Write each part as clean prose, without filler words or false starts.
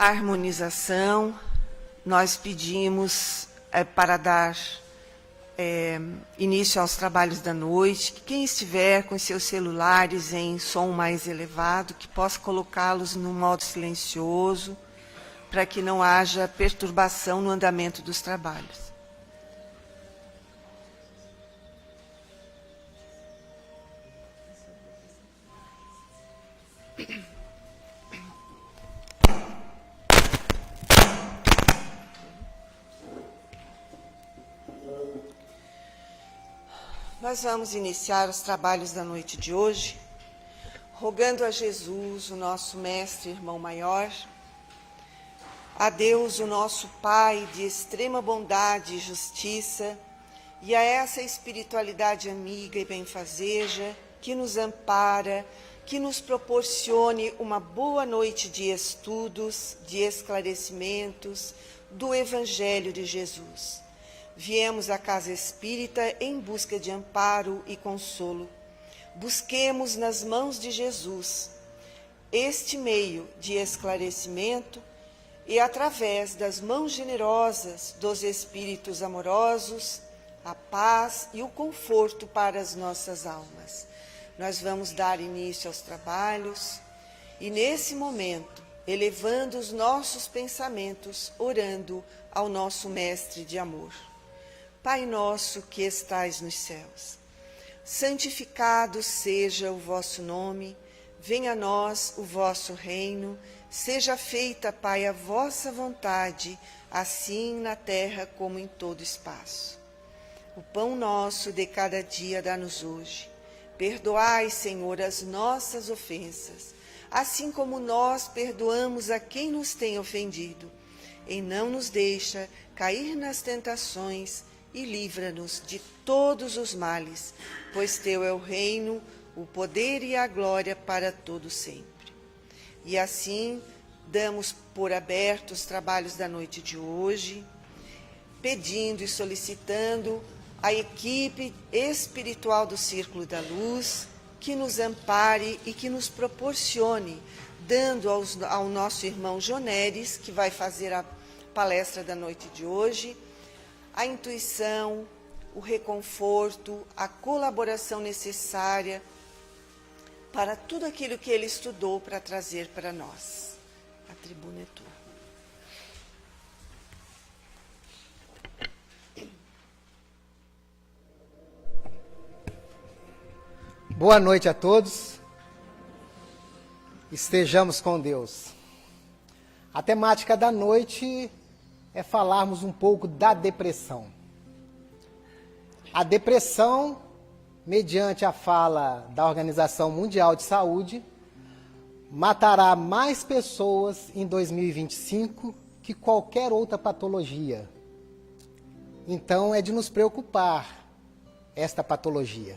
a harmonização, nós pedimos para dar início aos trabalhos da noite, que quem estiver com seus celulares em som mais elevado, que possa colocá-los no modo silencioso, para que não haja perturbação no andamento dos trabalhos. Nós vamos iniciar os trabalhos da noite de hoje, rogando a Jesus, o nosso mestre, irmão maior, a Deus, o nosso Pai de extrema bondade e justiça, e a essa espiritualidade amiga e benfazeja que nos ampara, que nos proporcione uma boa noite de estudos, de esclarecimentos do Evangelho de Jesus. Viemos à casa espírita em busca de amparo e consolo. Busquemos nas mãos de Jesus este meio de esclarecimento e, através das mãos generosas dos espíritos amorosos, a paz e o conforto para as nossas almas. Nós vamos dar início aos trabalhos e, nesse momento, elevando os nossos pensamentos, orando ao nosso Mestre de amor. Pai nosso que estais nos céus, santificado seja o vosso nome, venha a nós o vosso reino, seja feita, Pai, a vossa vontade, assim na terra como em todo espaço. O pão nosso de cada dia dá-nos hoje. Perdoai, Senhor, as nossas ofensas, assim como nós perdoamos a quem nos tem ofendido. E não nos deixa cair nas tentações, e livra-nos de todos os males, pois teu é o reino, o poder e a glória para todo sempre. E assim, damos por abertos os trabalhos da noite de hoje, pedindo e solicitando a equipe espiritual do Círculo da Luz que nos ampare e que nos proporcione, dando ao nosso irmão Joneres, que vai fazer a palestra da noite de hoje, a intuição, o reconforto, a colaboração necessária para tudo aquilo que ele estudou para trazer para nós. A tribuna é tua. Boa noite a todos. Estejamos com Deus. A temática da noite é falarmos um pouco da depressão. A depressão, mediante a fala da Organização Mundial de Saúde, matará mais pessoas em 2025 que qualquer outra patologia. Então, é de nos preocupar esta patologia.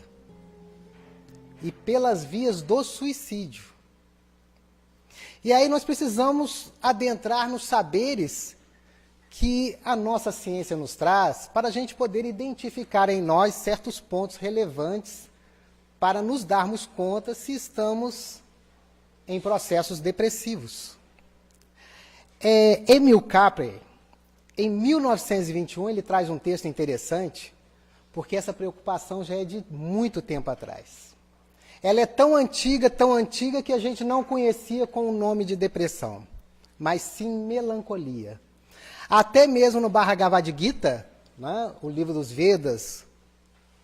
E pelas vias do suicídio. E aí nós precisamos adentrar nos saberes que a nossa ciência nos traz para a gente poder identificar em nós certos pontos relevantes para nos darmos conta se estamos em processos depressivos. Emil Capra, em 1921, ele traz um texto interessante, porque essa preocupação já é de muito tempo atrás. Ela é tão antiga que a gente não conhecia com o nome de depressão, mas sim melancolia. Até mesmo no Bhagavad Gita, né, o livro dos Vedas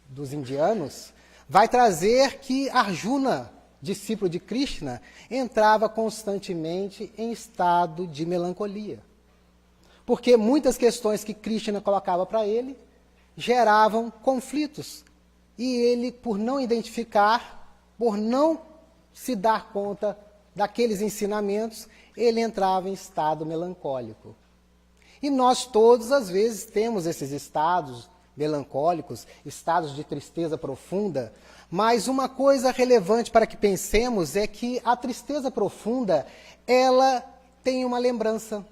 dos indianos, vai trazer que Arjuna, discípulo de Krishna, entrava constantemente em estado de melancolia. Porque muitas questões que Krishna colocava para ele geravam conflitos. E ele, por não identificar, por não se dar conta daqueles ensinamentos, ele entrava em estado melancólico. E nós todos, às vezes, temos esses estados melancólicos, estados de tristeza profunda, mas uma coisa relevante para que pensemos é que a tristeza profunda, ela tem uma lembrança.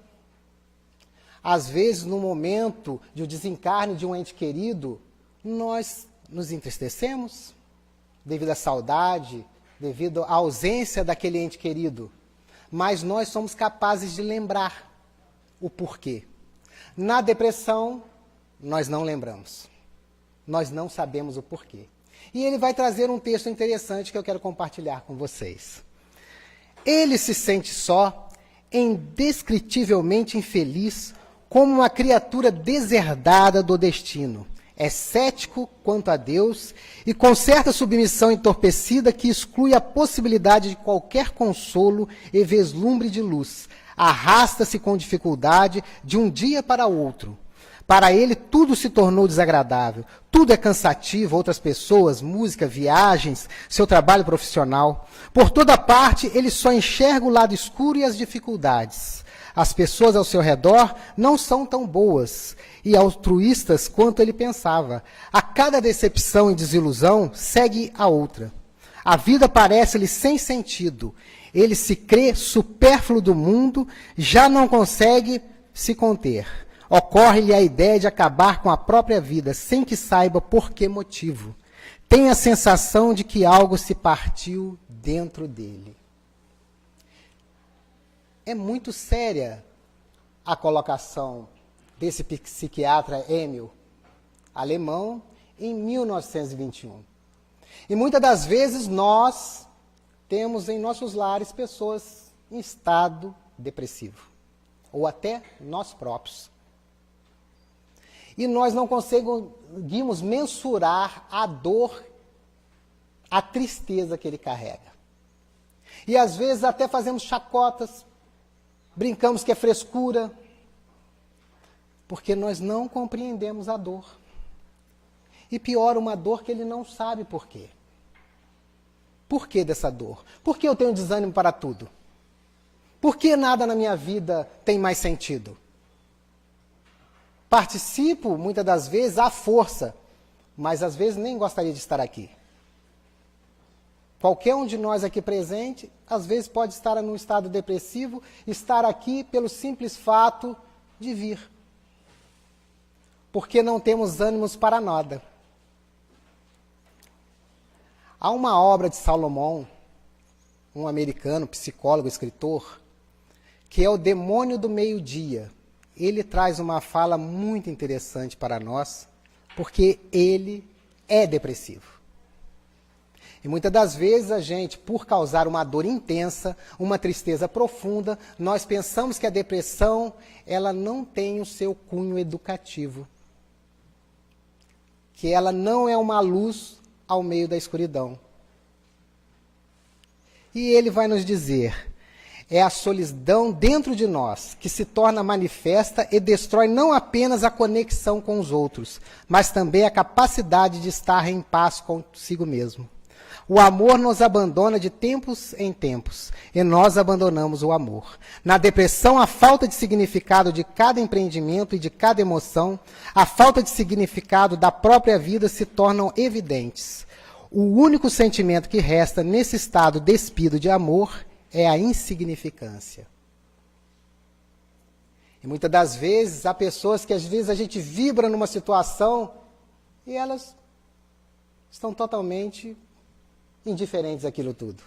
Às vezes, no momento de desencarne de um ente querido, nós nos entristecemos devido à saudade, devido à ausência daquele ente querido. mas nós somos capazes de lembrar o porquê. Na depressão, nós não lembramos. Nós não sabemos o porquê. E ele vai trazer um texto interessante que eu quero compartilhar com vocês. Ele se sente só, indescritivelmente infeliz, como uma criatura deserdada do destino. É cético quanto a Deus e com certa submissão entorpecida que exclui a possibilidade de qualquer consolo e vislumbre de luz. Arrasta-se com dificuldade de um dia para outro. Para ele, tudo se tornou desagradável. Tudo é cansativo, outras pessoas, música, viagens, seu trabalho profissional. Por toda parte, ele só enxerga o lado escuro e as dificuldades. As pessoas ao seu redor não são tão boas e altruístas quanto ele pensava. A cada decepção e desilusão, segue a outra. A vida parece-lhe sem sentido. Ele se crê supérfluo do mundo, já não consegue se conter. Ocorre-lhe a ideia de acabar com a própria vida, sem que saiba por que motivo. Tem a sensação de que algo se partiu dentro dele. É muito séria a colocação desse psiquiatra Emil, alemão, em 1921. E muitas das vezes nós temos em nossos lares pessoas em estado depressivo, ou até nós próprios. E nós não conseguimos mensurar a dor, a tristeza que ele carrega. E às vezes até fazemos chacotas, brincamos que é frescura, porque nós não compreendemos a dor. E pior, uma dor que ele não sabe por quê. Por que dessa dor? Por que eu tenho desânimo para tudo? Por que nada na minha vida tem mais sentido? Participo, muitas das vezes, à força, mas às vezes nem gostaria de estar aqui. Qualquer um de nós aqui presente, às vezes pode estar num estado depressivo, estar aqui pelo simples fato de vir. Porque não temos ânimos para nada. Há uma obra de Salomão, um americano, psicólogo, escritor, que é O Demônio do Meio-Dia. Ele traz uma fala muito interessante para nós, porque ele é depressivo. E muitas das vezes a gente, por causar uma dor intensa, uma tristeza profunda, nós pensamos que a depressão, ela não tem o seu cunho educativo. Que ela não é uma luz ao meio da escuridão. E ele vai nos dizer, é a solidão dentro de nós que se torna manifesta e destrói não apenas a conexão com os outros, mas também a capacidade de estar em paz consigo mesmo. O amor nos abandona de tempos em tempos, e nós abandonamos o amor. Na depressão, a falta de significado de cada empreendimento e de cada emoção, a falta de significado da própria vida se tornam evidentes. O único sentimento que resta nesse estado despido de amor é a insignificância. E muitas das vezes, há pessoas que às vezes a gente vibra numa situação e elas estão totalmente indiferentes àquilo tudo.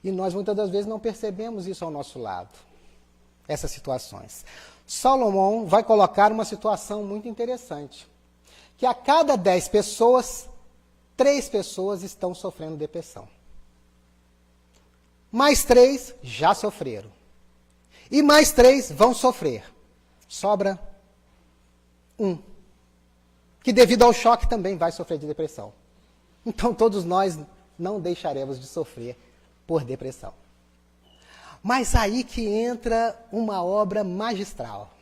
E nós muitas das vezes não percebemos isso ao nosso lado, essas situações. Salomão vai colocar uma situação muito interessante, que a cada 10 pessoas, 3 pessoas estão sofrendo depressão. Mais 3 já sofreram. E mais 3 vão sofrer. Sobra 1, que devido ao choque também vai sofrer de depressão. Então todos nós não deixaremos de sofrer por depressão. Mas aí que entra uma obra magistral.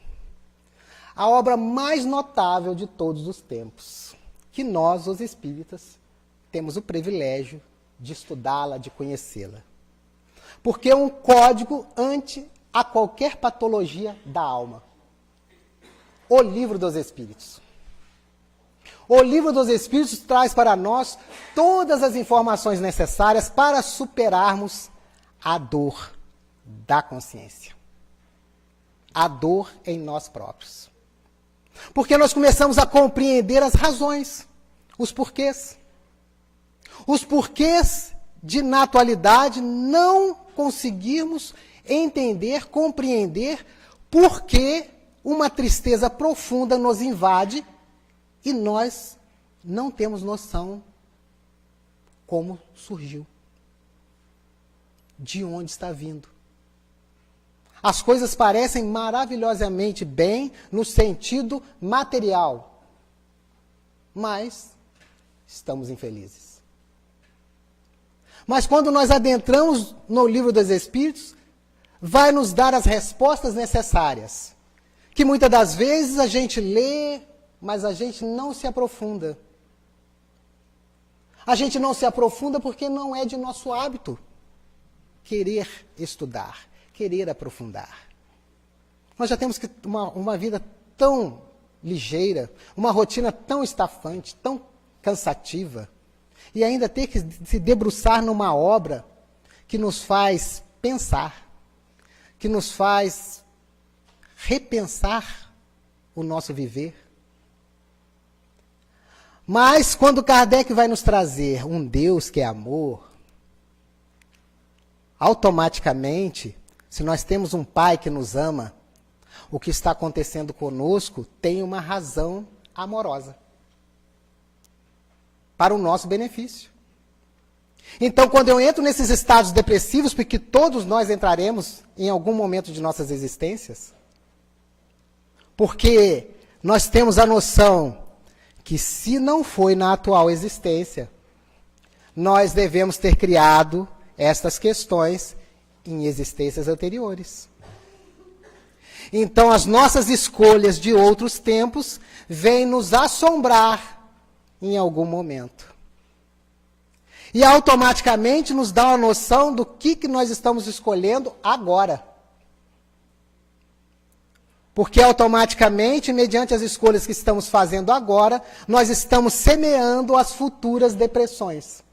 A obra mais notável de todos os tempos, que nós, os espíritas, temos o privilégio de estudá-la, de conhecê-la. Porque é um código ante a qualquer patologia da alma. O Livro dos Espíritos. O Livro dos Espíritos traz para nós todas as informações necessárias para superarmos a dor da consciência. A dor em nós próprios. Porque nós começamos a compreender as razões, os porquês. Os porquês de, na atualidade, não conseguirmos entender, compreender por que uma tristeza profunda nos invade e nós não temos noção como surgiu, de onde está vindo. As coisas parecem maravilhosamente bem no sentido material, mas estamos infelizes. Mas quando nós adentramos no livro dos Espíritos, vai nos dar as respostas necessárias, que muitas das vezes a gente lê, mas a gente não se aprofunda. A gente não se aprofunda porque não é de nosso hábito querer estudar, querer aprofundar. Nós já temos uma vida tão ligeira, uma rotina tão estafante, tão cansativa, e ainda ter que se debruçar numa obra que nos faz pensar, que nos faz repensar o nosso viver. Mas quando Kardec vai nos trazer um Deus que é amor, automaticamente, se nós temos um Pai que nos ama, o que está acontecendo conosco tem uma razão amorosa para o nosso benefício. Então, quando eu entro nesses estados depressivos, porque todos nós entraremos em algum momento de nossas existências, porque nós temos a noção que se não foi na atual existência, nós devemos ter criado estas questões em existências anteriores. Então, as nossas escolhas de outros tempos vêm nos assombrar em algum momento. E automaticamente nos dá uma noção do que nós estamos escolhendo agora. Porque automaticamente, mediante as escolhas que estamos fazendo agora, nós estamos semeando as futuras depressões.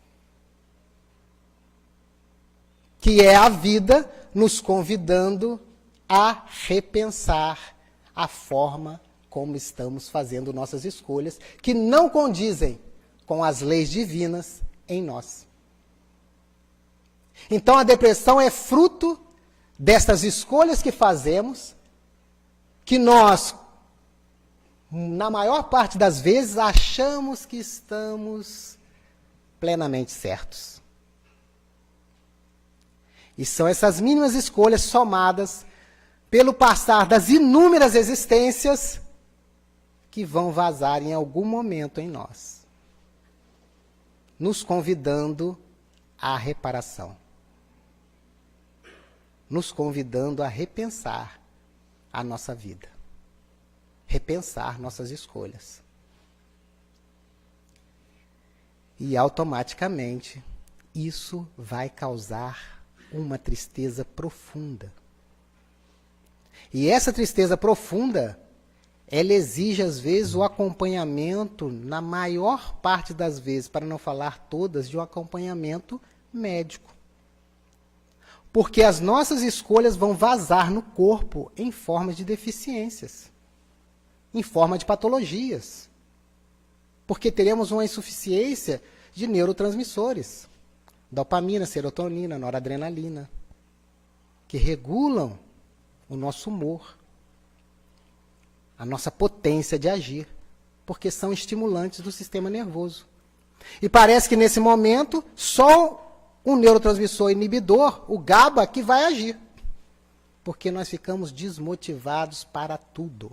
Que é a vida nos convidando a repensar a forma como estamos fazendo nossas escolhas, que não condizem com as leis divinas em nós. Então a depressão é fruto destas escolhas que fazemos, que nós, na maior parte das vezes, achamos que estamos plenamente certos. E são essas mínimas escolhas somadas pelo passar das inúmeras existências que vão vazar em algum momento em nós, nos convidando à reparação, nos convidando a repensar a nossa vida, repensar nossas escolhas. E automaticamente isso vai causar uma tristeza profunda. E essa tristeza profunda, ela exige às vezes o acompanhamento, na maior parte das vezes, para não falar todas, de um acompanhamento médico. Porque as nossas escolhas vão vazar no corpo em forma de deficiências, em forma de patologias. Porque teremos uma insuficiência de neurotransmissores, dopamina, serotonina, noradrenalina, que regulam o nosso humor, a nossa potência de agir, porque são estimulantes do sistema nervoso. E parece que nesse momento só um neurotransmissor inibidor, o GABA, que vai agir, porque nós ficamos desmotivados para tudo.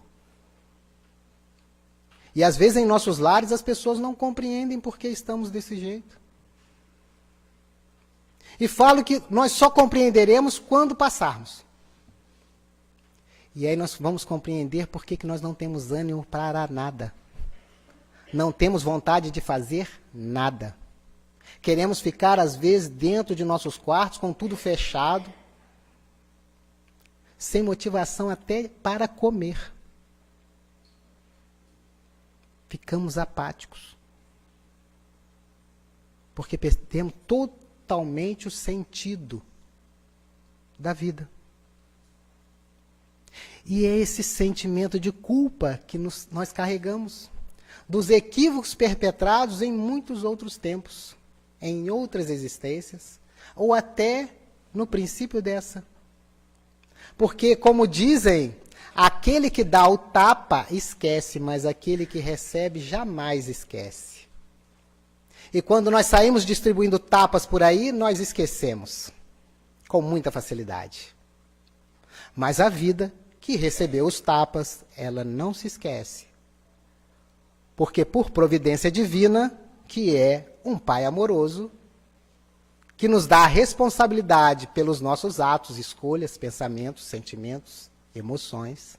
E às vezes em nossos lares as pessoas não compreendem por que estamos desse jeito. E falo que nós só compreenderemos quando passarmos. E aí nós vamos compreender por que nós não temos ânimo para nada. Não temos vontade de fazer nada. Queremos ficar, às vezes, dentro de nossos quartos, com tudo fechado, sem motivação até para comer. Ficamos apáticos. Porque perdemos totalmente o sentido da vida. E é esse sentimento de culpa que nós carregamos, dos equívocos perpetrados em muitos outros tempos em outras existências, ou até no princípio dessa. Porque, como dizem, aquele que dá o tapa esquece, mas aquele que recebe jamais esquece. E quando nós saímos distribuindo tapas por aí, nós esquecemos, com muita facilidade. Mas a vida que recebeu os tapas, ela não se esquece. Porque por providência divina, que é um Pai amoroso, que nos dá a responsabilidade pelos nossos atos, escolhas, pensamentos, sentimentos, emoções,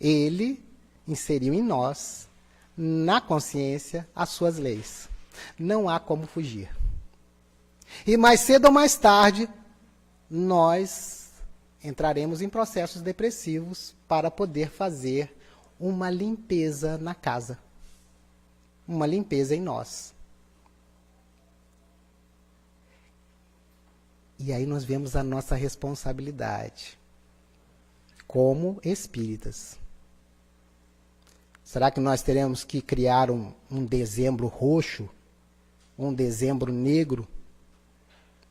Ele inseriu em nós, na consciência, as suas leis. Não há como fugir. E mais cedo ou mais tarde, nós entraremos em processos depressivos para poder fazer uma limpeza na casa. Uma limpeza em nós. E aí nós vemos a nossa responsabilidade como espíritas. Será que nós teremos que criar um dezembro roxo, um dezembro negro,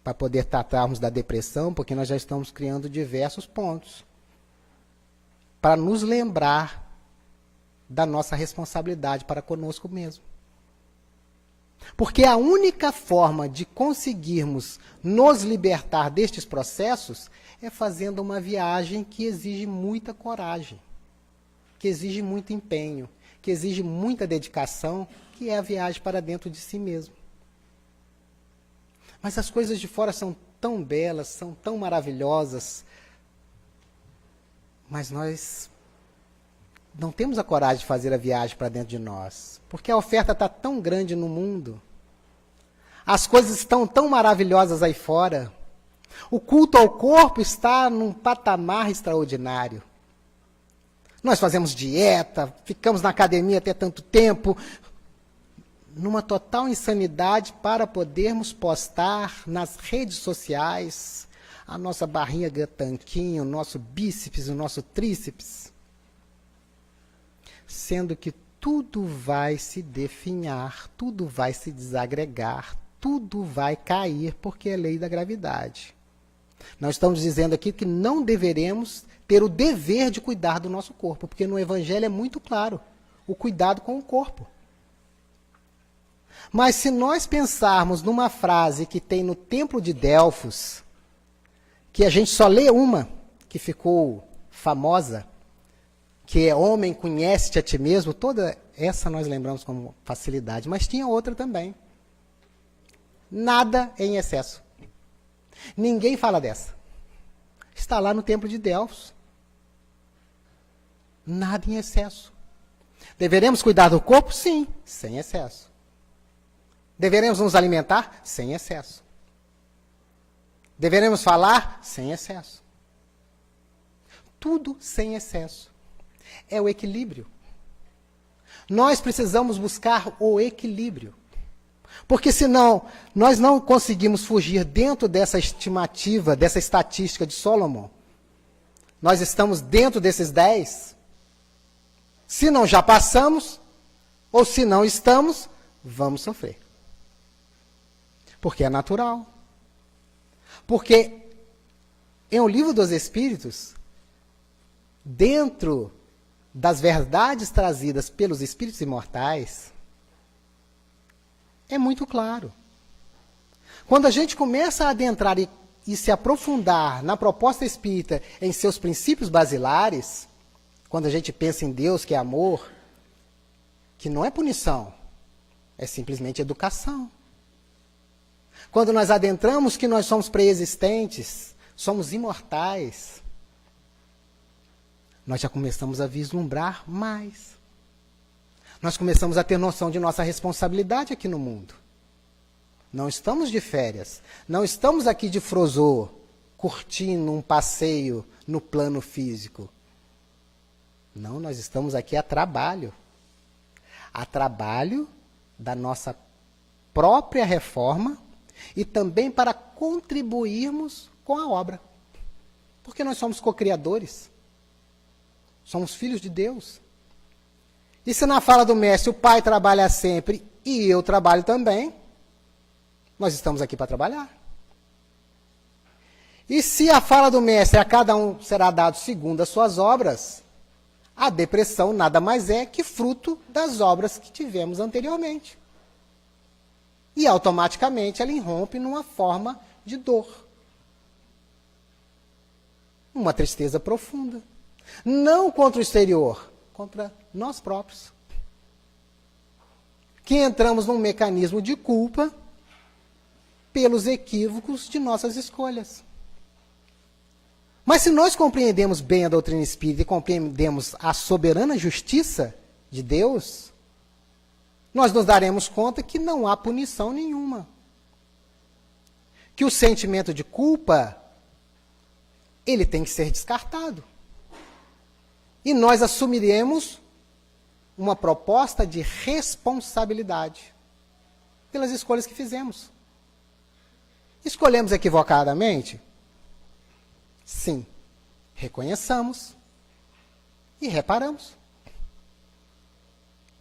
para poder tratarmos da depressão? Porque nós já estamos criando diversos pontos para nos lembrar da nossa responsabilidade para conosco mesmo. Porque a única forma de conseguirmos nos libertar destes processos é fazendo uma viagem que exige muita coragem, que exige muito empenho, que exige muita dedicação, que é a viagem para dentro de si mesmo. Mas as coisas de fora são tão belas, são tão maravilhosas, mas nós não temos a coragem de fazer a viagem para dentro de nós, porque a oferta está tão grande no mundo, as coisas estão tão maravilhosas aí fora, o culto ao corpo está num patamar extraordinário. Nós fazemos dieta, ficamos na academia até tanto tempo, numa total insanidade para podermos postar nas redes sociais a nossa barriga tanquinho, o nosso bíceps, o nosso tríceps. Sendo que tudo vai se definhar, tudo vai se desagregar, tudo vai cair, porque é lei da gravidade. Nós estamos dizendo aqui que não deveremos ter o dever de cuidar do nosso corpo, porque no Evangelho é muito claro, o cuidado com o corpo. Mas se nós pensarmos numa frase que tem no Templo de Delfos, que a gente só lê uma, que ficou famosa, que é homem, conhece-te a ti mesmo, toda essa nós lembramos com facilidade, mas tinha outra também. Nada em excesso. Ninguém fala dessa. Está lá no Templo de Delfos. Nada em excesso. Deveremos cuidar do corpo? Sim, sem excesso. Deveremos nos alimentar? Sem excesso. Deveremos falar? Sem excesso. Tudo sem excesso. É o equilíbrio. Nós precisamos buscar o equilíbrio. Porque senão, nós não conseguimos fugir dentro dessa estimativa, dessa estatística de Solomon. Nós estamos dentro desses 10. Se não já passamos, ou se não estamos, vamos sofrer. Porque é natural. Porque em O Livro dos Espíritos, dentro das verdades trazidas pelos espíritos imortais, é muito claro. Quando a gente começa a adentrar e se aprofundar na proposta espírita em seus princípios basilares, quando a gente pensa em Deus, que é amor, que não é punição, é simplesmente educação. Quando nós adentramos que nós somos pré-existentes, somos imortais, nós já começamos a vislumbrar mais. Nós começamos a ter noção de nossa responsabilidade aqui no mundo. Não estamos de férias, não estamos aqui de frozô, curtindo um passeio no plano físico. Não, nós estamos aqui a trabalho da nossa própria reforma e também para contribuirmos com a obra. Porque nós somos co-criadores, somos filhos de Deus. E se na fala do mestre o pai trabalha sempre e eu trabalho também, Nós estamos aqui para trabalhar. E se a fala do mestre, a cada um será dado segundo as suas obras, a depressão nada mais é que fruto das obras que tivemos anteriormente. E automaticamente ela irrompe numa forma de dor. Uma tristeza profunda. Não contra o exterior, contra nós próprios. Que entramos num mecanismo de culpa pelos equívocos de nossas escolhas. Mas se nós compreendemos bem a doutrina espírita e compreendemos a soberana justiça de Deus, nós nos daremos conta que não há punição nenhuma. Que o sentimento de culpa, ele tem que ser descartado. E nós assumiremos uma proposta de responsabilidade pelas escolhas que fizemos. Escolhemos equivocadamente? Sim. Reconheçamos e reparamos.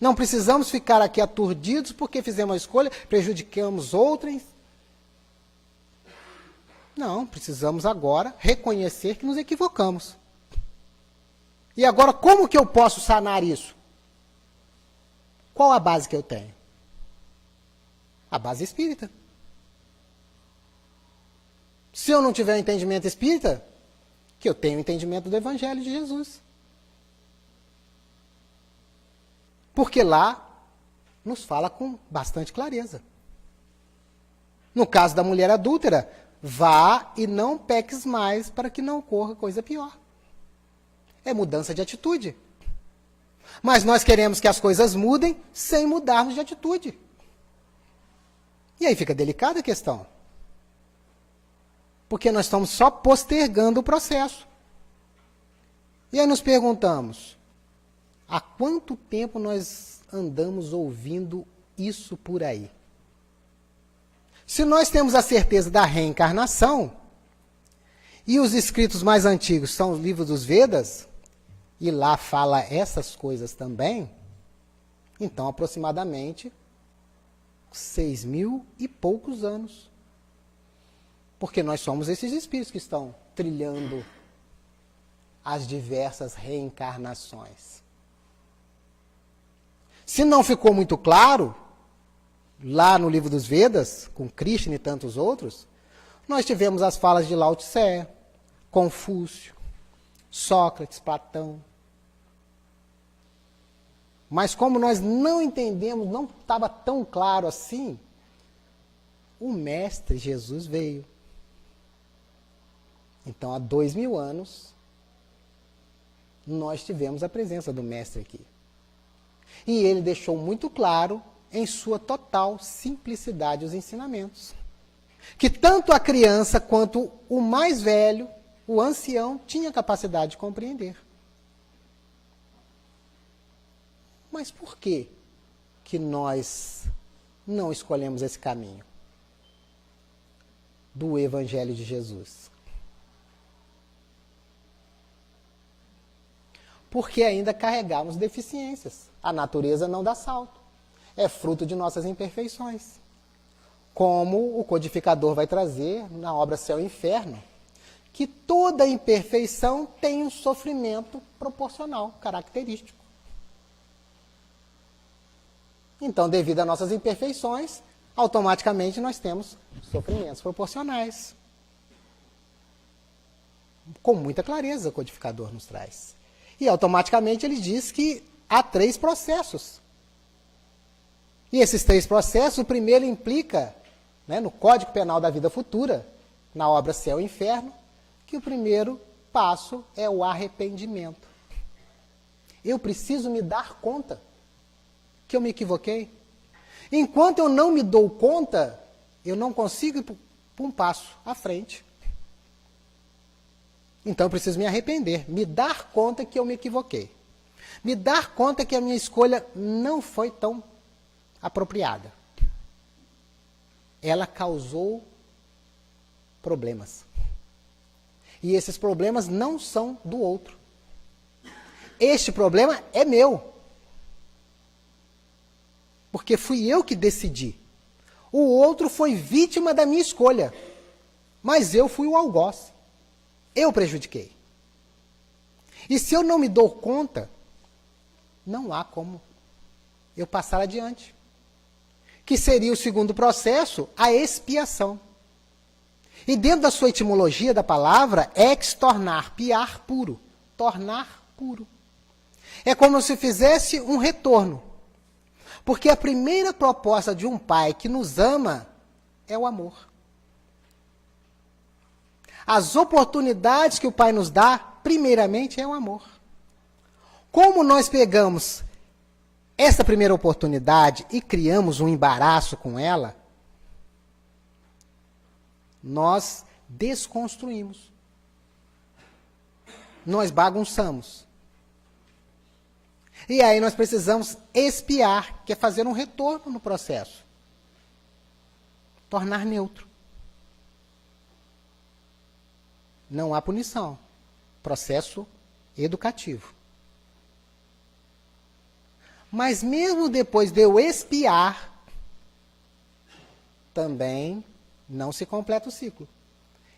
Não precisamos ficar aqui aturdidos porque fizemos uma escolha, prejudicamos outras. Não, precisamos agora reconhecer que nos equivocamos. E agora, como que eu posso sanar isso? Qual a base que eu tenho? A base espírita. Se eu não tiver entendimento espírita, que eu tenho entendimento do Evangelho de Jesus. Porque lá nos fala com bastante clareza. No caso da mulher adúltera, vá e não peques mais para que não ocorra coisa pior. É mudança de atitude. Mas nós queremos que as coisas mudem sem mudarmos de atitude. E aí fica delicada a questão. Porque nós estamos só postergando o processo. E aí nos perguntamos, há quanto tempo nós andamos ouvindo isso por aí? Se nós temos a certeza da reencarnação, e os escritos mais antigos são os livros dos Vedas, e lá fala essas coisas também, então aproximadamente 6.000 e poucos anos. Porque nós somos esses espíritos que estão trilhando as diversas reencarnações. Se não ficou muito claro, lá no livro dos Vedas, com Krishna e tantos outros, nós tivemos as falas de Lao Tse, Confúcio, Sócrates, Platão. Mas como nós não entendemos, não estava tão claro assim, o Mestre Jesus veio. Então, há 2.000 anos, nós tivemos a presença do Mestre aqui. E ele deixou muito claro, em sua total simplicidade, os ensinamentos. Que tanto a criança quanto o mais velho, o ancião, tinha capacidade de compreender. Mas por que nós não escolhemos esse caminho do Evangelho de Jesus? Porque ainda carregamos deficiências. A natureza não dá salto. É fruto de nossas imperfeições. Como o codificador vai trazer na obra Céu e Inferno, que toda imperfeição tem um sofrimento proporcional, característico. Então, devido às nossas imperfeições, automaticamente nós temos sofrimentos proporcionais. Com muita clareza o codificador nos traz. E automaticamente ele diz que há 3 processos. E esses 3 processos, o primeiro implica, no Código Penal da Vida Futura, na obra Céu e Inferno, que o primeiro passo é o arrependimento. Eu preciso me dar conta que eu me equivoquei. Enquanto eu não me dou conta, eu não consigo ir para um passo à frente. Então eu preciso me arrepender, me dar conta que eu me equivoquei. Me dar conta que a minha escolha não foi tão apropriada. Ela causou problemas. E esses problemas não são do outro. Este problema é meu. Porque fui eu que decidi. O outro foi vítima da minha escolha. Mas eu fui o algoz. Eu prejudiquei. E se eu não me dou conta, não há como eu passar adiante. Que seria o segundo processo, a expiação. E dentro da sua etimologia da palavra, ex tornar, piar puro. Tornar puro. É como se fizesse um retorno. Porque a primeira proposta de um pai que nos ama é o amor. As oportunidades que o pai nos dá, primeiramente, é o amor. Como nós pegamos essa primeira oportunidade e criamos um embaraço com ela, nós desconstruímos. Nós bagunçamos. E aí nós precisamos expiar, que é fazer um retorno no processo. Tornar neutro. Não há punição. Processo educativo. Mas mesmo depois de eu expiar, também não se completa o ciclo.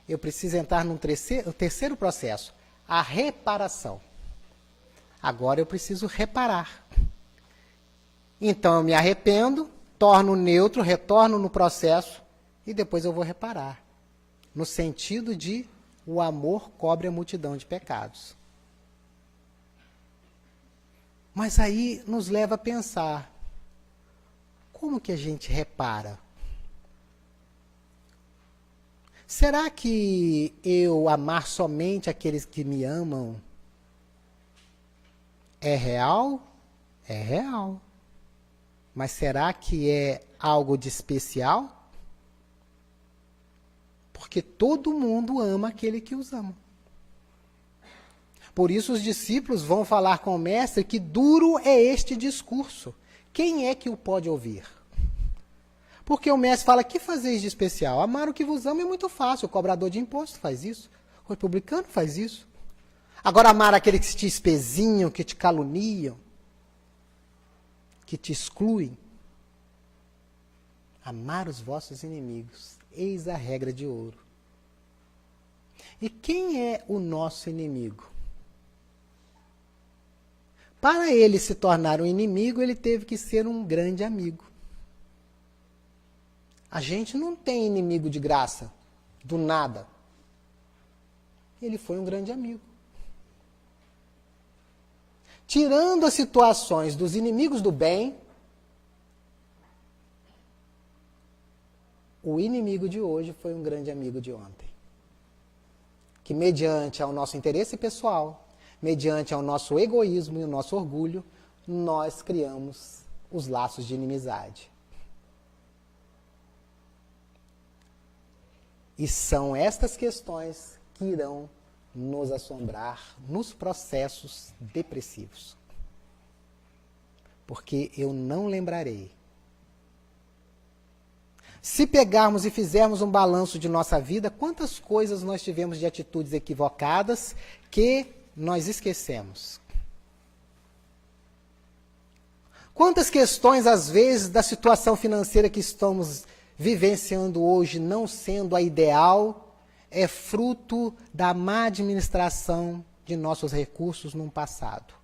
Eu preciso entrar num terceiro processo, a reparação. Agora eu preciso reparar. Então eu me arrependo, torno neutro, retorno no processo e depois eu vou reparar. No sentido de o amor cobre a multidão de pecados. Mas aí nos leva a pensar, como que a gente repara? Será que eu amar somente aqueles que me amam é real? É real. Mas será que é algo de especial? Porque todo mundo ama aquele que os ama. Por isso os discípulos vão falar com o mestre que duro é este discurso. Quem é que o pode ouvir? Porque o mestre fala, que fazeis de especial? Amar o que vos ama é muito fácil. O cobrador de imposto faz isso. O republicano faz isso. Agora amar aqueles que te espezinham, que te caluniam, que te excluem. Amar os vossos inimigos. Eis a regra de ouro. E quem é o nosso inimigo? Para ele se tornar um inimigo, ele teve que ser um grande amigo. A gente não tem inimigo de graça, do nada. Ele foi um grande amigo. Tirando as situações dos inimigos do bem, o inimigo de hoje foi um grande amigo de ontem. Que mediante ao nosso interesse pessoal, mediante ao nosso egoísmo e o nosso orgulho, nós criamos os laços de inimizade. E são estas questões que irão nos assombrar nos processos depressivos. Porque eu não lembrarei. Se pegarmos e fizermos um balanço de nossa vida, quantas coisas nós tivemos de atitudes equivocadas que nós esquecemos? Quantas questões, às vezes, da situação financeira que estamos vivenciando hoje, não sendo a ideal, é fruto da má administração de nossos recursos num passado,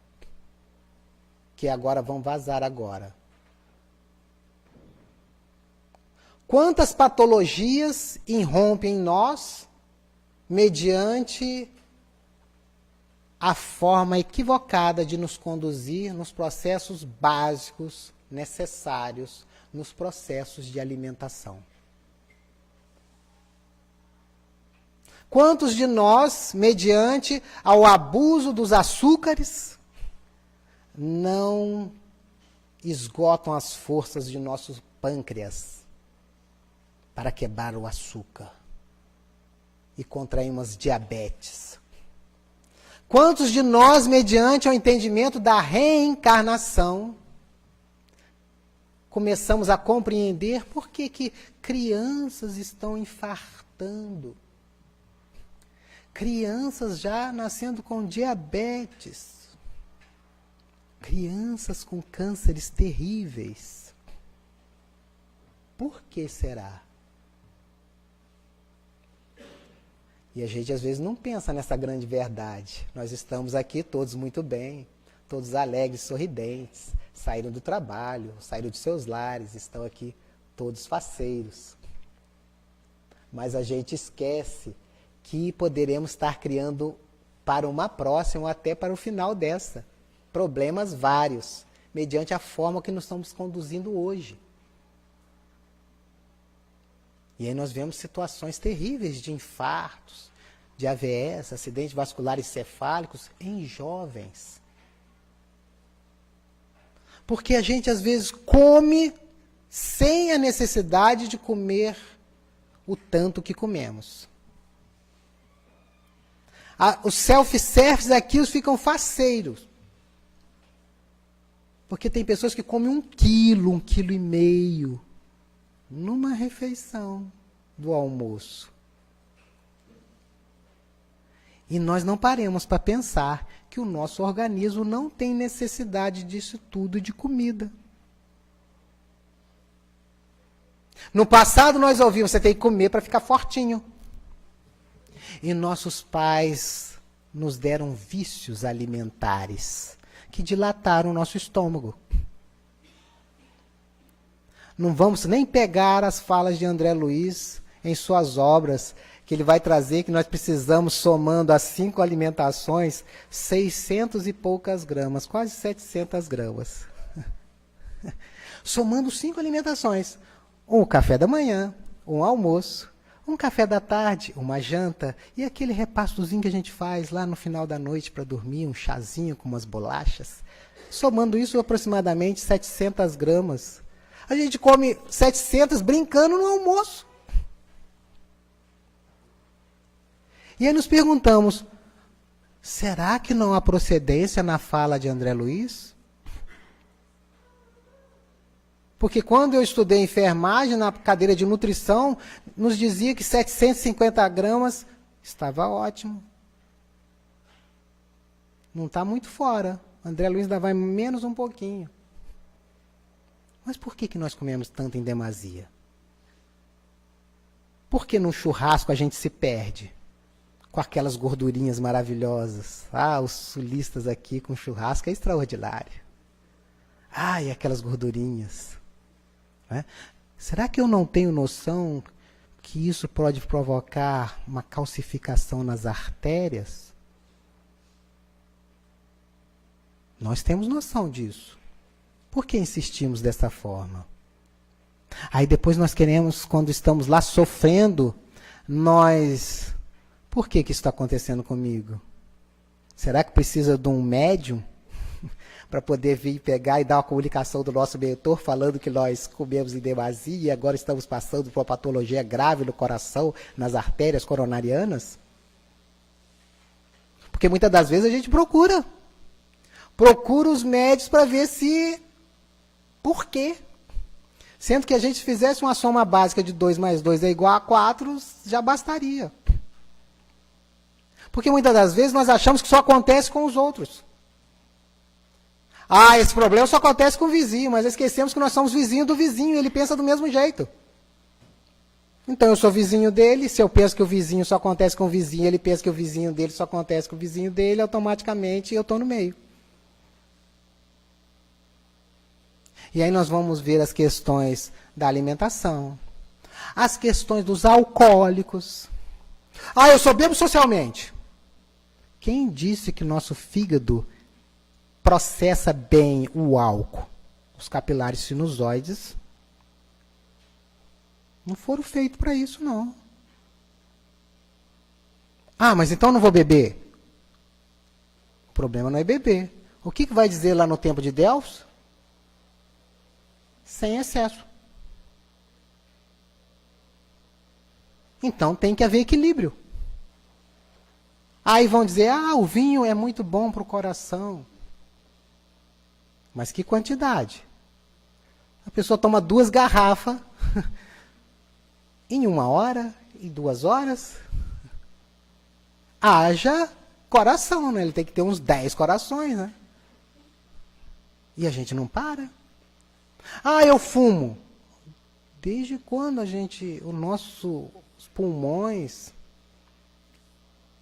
que agora vão vazar agora. Quantas patologias irrompem em nós mediante a forma equivocada de nos conduzir nos processos básicos necessários nos processos de alimentação. Quantos de nós, mediante ao abuso dos açúcares, não esgotam as forças de nossos pâncreas para quebrar o açúcar e contraímos diabetes? Quantos de nós, mediante o entendimento da reencarnação, começamos a compreender por que crianças estão infartando? Crianças já nascendo com diabetes. Crianças com cânceres terríveis. Por que será? E a gente às vezes não pensa nessa grande verdade. Nós estamos aqui todos muito bem, todos alegres, sorridentes, saíram do trabalho, saíram de seus lares, estão aqui todos faceiros. Mas a gente esquece que poderemos estar criando para uma próxima ou até para o final dessa problemas vários, mediante a forma que nós estamos conduzindo hoje. E aí nós vemos situações terríveis de infartos, de AVS, acidentes vasculares cefálicos em jovens. Porque a gente às vezes come sem a necessidade de comer o tanto que comemos. Os self-service aqui os ficam faceiros. Porque tem pessoas que comem 1 quilo, 1,5 quilo numa refeição do almoço. E nós não paremos para pensar que o nosso organismo não tem necessidade disso tudo de comida. No passado nós ouvimos, você tem que comer para ficar fortinho. E nossos pais nos deram vícios alimentares que dilataram o nosso estômago. Não vamos nem pegar as falas de André Luiz em suas obras, que ele vai trazer que nós precisamos, somando as 5 alimentações, 600 e poucas gramas, quase 700 gramas. Somando 5 alimentações, um café da manhã, um almoço, um café da tarde, uma janta, e aquele repastozinho que a gente faz lá no final da noite para dormir, um chazinho com umas bolachas. Somando isso, aproximadamente 700 gramas. A gente come 700 brincando no almoço. E aí nos perguntamos, será que não há procedência na fala de André Luiz? Porque quando eu estudei enfermagem, na cadeira de nutrição, nos dizia que 750 gramas estava ótimo. Não está muito fora. André Luiz ainda vai menos um pouquinho. Mas por que nós comemos tanto em demasia? Por que no churrasco a gente se perde? Com aquelas gordurinhas maravilhosas. Os sulistas aqui com churrasco é extraordinário. E aquelas gordurinhas. Será que eu não tenho noção que isso pode provocar uma calcificação nas artérias? Nós temos noção disso. Por que insistimos dessa forma? Aí depois nós queremos, quando estamos lá sofrendo, por que isso está acontecendo comigo? Será que precisa de um médium para poder vir pegar e dar uma comunicação do nosso mentor falando que nós comemos em demasia e agora estamos passando por uma patologia grave no coração, nas artérias coronarianas? Porque muitas das vezes a gente procura os médicos para ver por quê. Sendo que a gente fizesse uma soma básica de 2 mais 2 é igual a 4, já bastaria. Porque muitas das vezes nós achamos que só acontece com os outros. Esse problema só acontece com o vizinho, mas esquecemos que nós somos vizinho do vizinho, e ele pensa do mesmo jeito. Então eu sou vizinho dele, se eu penso que o vizinho só acontece com o vizinho, ele pensa que o vizinho dele só acontece com o vizinho dele, automaticamente eu estou no meio. E aí nós vamos ver as questões da alimentação, as questões dos alcoólicos. Eu só bebo socialmente. Quem disse que nosso fígado processa bem o álcool? Os capilares sinusoides não foram feitos para isso, não. Mas então não vou beber. O problema não é beber. O que vai dizer lá no Templo de Delfos? Sem excesso. Então tem que haver equilíbrio. Aí vão dizer, o vinho é muito bom para o coração. Mas que quantidade? A pessoa toma 2 garrafas em 1 hora, em 2 horas. Haja coração, né? Ele tem que ter uns 10 corações, né? E a gente não para. Eu fumo Desde quando os nossos pulmões,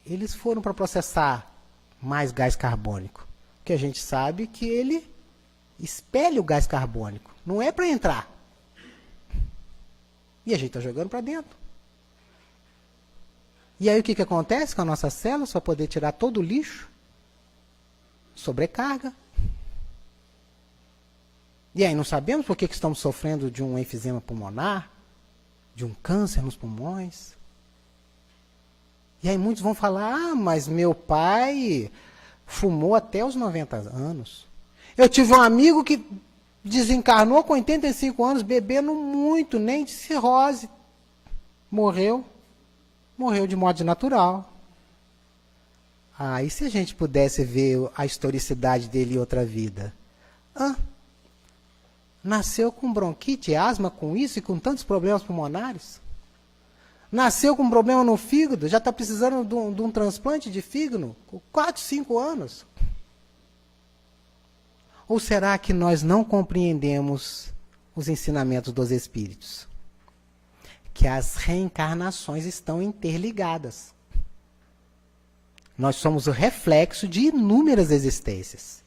eles foram para processar mais gás carbônico? Porque a gente sabe que ele espelha o gás carbônico, não é para entrar. E a gente está jogando para dentro. E aí o que acontece com a nossa célula para poder tirar todo o lixo? Sobrecarga. E aí não sabemos por que estamos sofrendo de um enfisema pulmonar, de um câncer nos pulmões. E aí muitos vão falar, mas meu pai fumou até os 90 anos. Eu tive um amigo que desencarnou com 85 anos, bebendo muito, nem de cirrose. Morreu de morte natural. E se a gente pudesse ver a historicidade dele em outra vida? Nasceu com bronquite, asma, com isso e com tantos problemas pulmonares? Nasceu com um problema no fígado, já está precisando de um transplante de fígado com 4, 5 anos? Ou será que nós não compreendemos os ensinamentos dos Espíritos? Que as reencarnações estão interligadas. Nós somos o reflexo de inúmeras existências.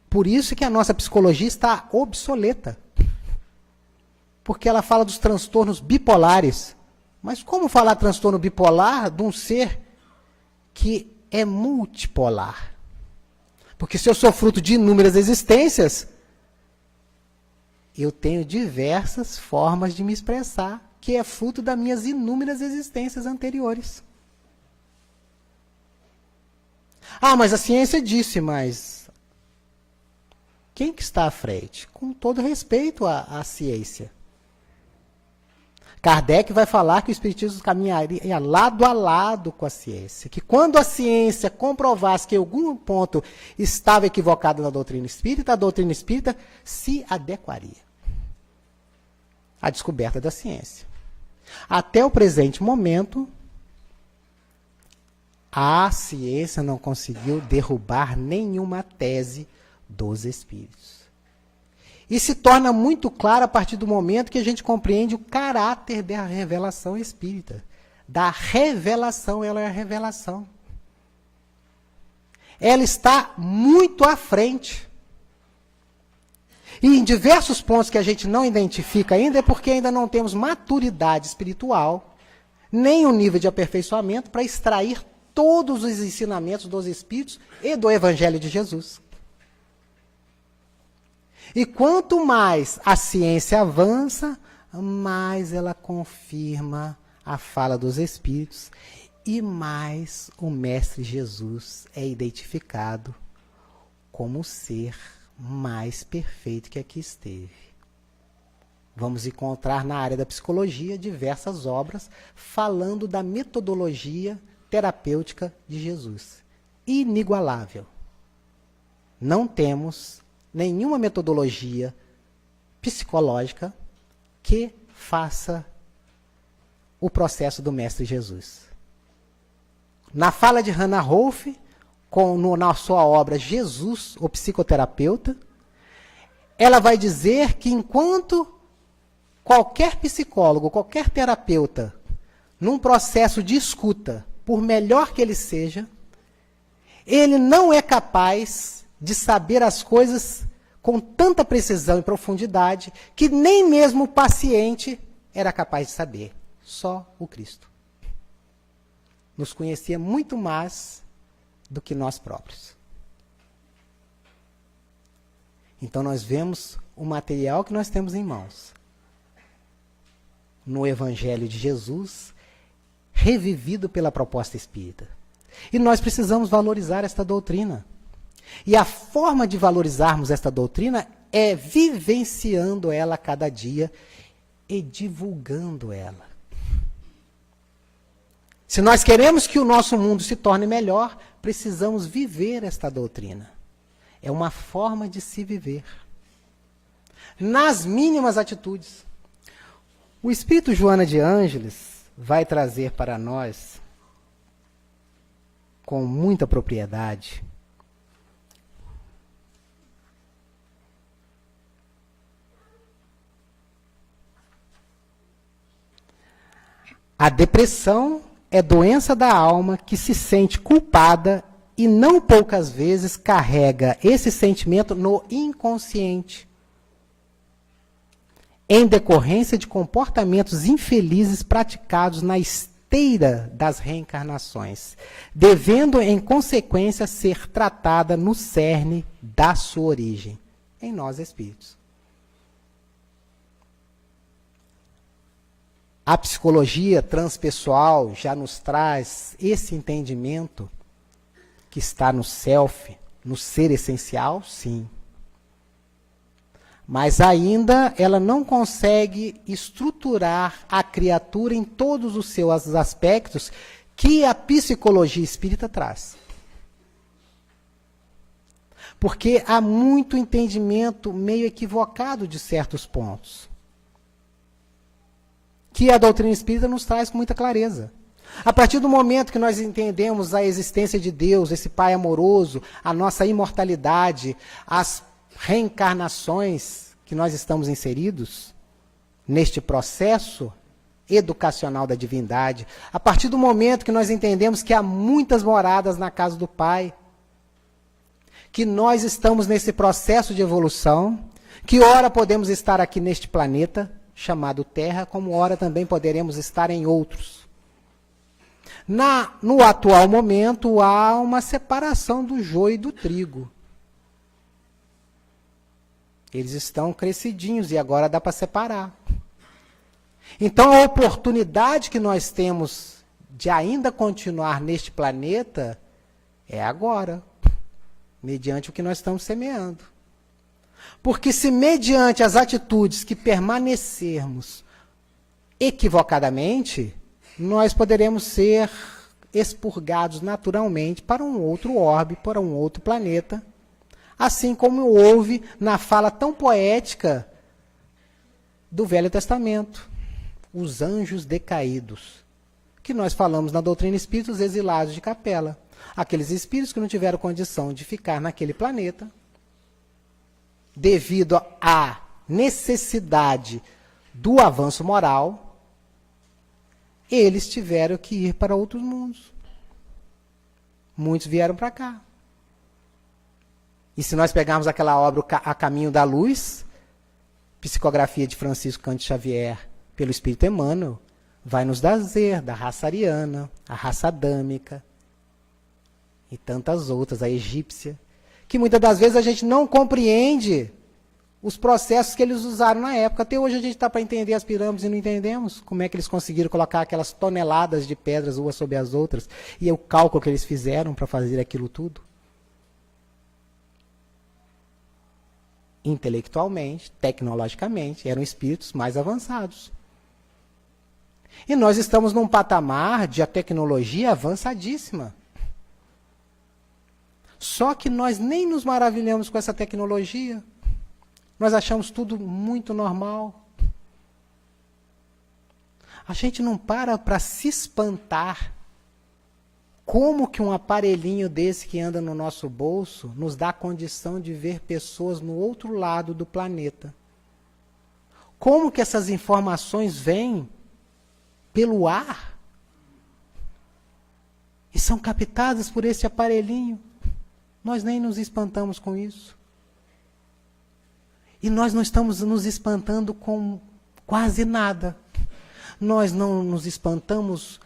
Por isso que a nossa psicologia está obsoleta. Porque ela fala dos transtornos bipolares. Mas como falar transtorno bipolar de um ser que é multipolar? Porque se eu sou fruto de inúmeras existências, eu tenho diversas formas de me expressar, que é fruto das minhas inúmeras existências anteriores. Mas a ciência disse, mas quem que está à frente? Com todo respeito à ciência. Kardec vai falar que o Espiritismo caminharia lado a lado com a ciência. Que quando a ciência comprovasse que em algum ponto estava equivocada na doutrina espírita, a doutrina espírita se adequaria à descoberta da ciência. Até o presente momento, a ciência não conseguiu derrubar nenhuma tese dos espíritos. E se torna muito claro a partir do momento que a gente compreende o caráter da revelação espírita. Da revelação, ela é a revelação. Ela está muito à frente. E em diversos pontos que a gente não identifica ainda, é porque ainda não temos maturidade espiritual, nem o nível de aperfeiçoamento para extrair todos os ensinamentos dos Espíritos e do Evangelho de Jesus. E quanto mais a ciência avança, mais ela confirma a fala dos Espíritos e mais o Mestre Jesus é identificado como o ser mais perfeito que aqui esteve. Vamos encontrar na área da psicologia diversas obras falando da metodologia terapêutica de Jesus. Inigualável. Não temos nenhuma metodologia psicológica que faça o processo do Mestre Jesus. Na fala de Hannah Rolfe, na sua obra Jesus, o Psicoterapeuta, ela vai dizer que enquanto qualquer psicólogo, qualquer terapeuta, num processo de escuta, por melhor que ele seja, ele não é capaz de saber as coisas com tanta precisão e profundidade que nem mesmo o paciente era capaz de saber. Só o Cristo. Nos conhecia muito mais do que nós próprios. Então nós vemos o material que nós temos em mãos. No Evangelho de Jesus, revivido pela proposta espírita. E nós precisamos valorizar esta doutrina. E a forma de valorizarmos esta doutrina é vivenciando ela a cada dia e divulgando ela. Se nós queremos que o nosso mundo se torne melhor, precisamos viver esta doutrina. É uma forma de se viver. Nas mínimas atitudes. O Espírito Joana de Ângeles vai trazer para nós, com muita propriedade, A depressão é doença da alma que se sente culpada e não poucas vezes carrega esse sentimento no inconsciente, em decorrência de comportamentos infelizes praticados na esteira das reencarnações, devendo, em consequência, ser tratada no cerne da sua origem, em nós espíritos. A psicologia transpessoal já nos traz esse entendimento que está no self, no ser essencial, sim. Mas ainda ela não consegue estruturar a criatura em todos os seus aspectos que a psicologia espírita traz. Porque há muito entendimento meio equivocado de certos pontos, que a doutrina espírita nos traz com muita clareza. A partir do momento que nós entendemos a existência de Deus, esse Pai amoroso, a nossa imortalidade, as reencarnações que nós estamos inseridos neste processo educacional da divindade, a partir do momento que nós entendemos que há muitas moradas na casa do Pai, que nós estamos nesse processo de evolução, que ora podemos estar aqui neste planeta chamado Terra, como ora também poderemos estar em outros. No atual momento, há uma separação do joio e do trigo. Eles estão crescidinhos e agora dá para separar. Então, a oportunidade que nós temos de ainda continuar neste planeta é agora, mediante o que nós estamos semeando. Porque se mediante as atitudes que permanecermos equivocadamente, nós poderemos ser expurgados naturalmente para um outro orbe, para um outro planeta, assim como houve na fala tão poética do Velho Testamento, os anjos decaídos, que nós falamos na doutrina espírita, os exilados de capela, aqueles espíritos que não tiveram condição de ficar naquele planeta, devido à necessidade do avanço moral, eles tiveram que ir para outros mundos. Muitos vieram para cá. E se nós pegarmos aquela obra A Caminho da Luz, psicografia de Francisco Cândido Xavier, pelo Espírito Emmanuel, vai nos dizer da raça ariana, a raça adâmica, e tantas outras, a egípcia, que muitas das vezes a gente não compreende os processos que eles usaram na época. Até hoje a gente está para entender as pirâmides e não entendemos como é que eles conseguiram colocar aquelas toneladas de pedras umas sobre as outras, e o cálculo que eles fizeram para fazer aquilo tudo. Intelectualmente, tecnologicamente, eram espíritos mais avançados. E nós estamos num patamar de a tecnologia avançadíssima. Só que nós nem nos maravilhamos com essa tecnologia. Nós achamos tudo muito normal. A gente não para se espantar como que um aparelhinho desse que anda no nosso bolso nos dá a condição de ver pessoas no outro lado do planeta. Como que essas informações vêm pelo ar e são captadas por esse aparelhinho. Nós nem nos espantamos com isso. E nós não estamos nos espantando com quase nada. Nós não nos espantamos,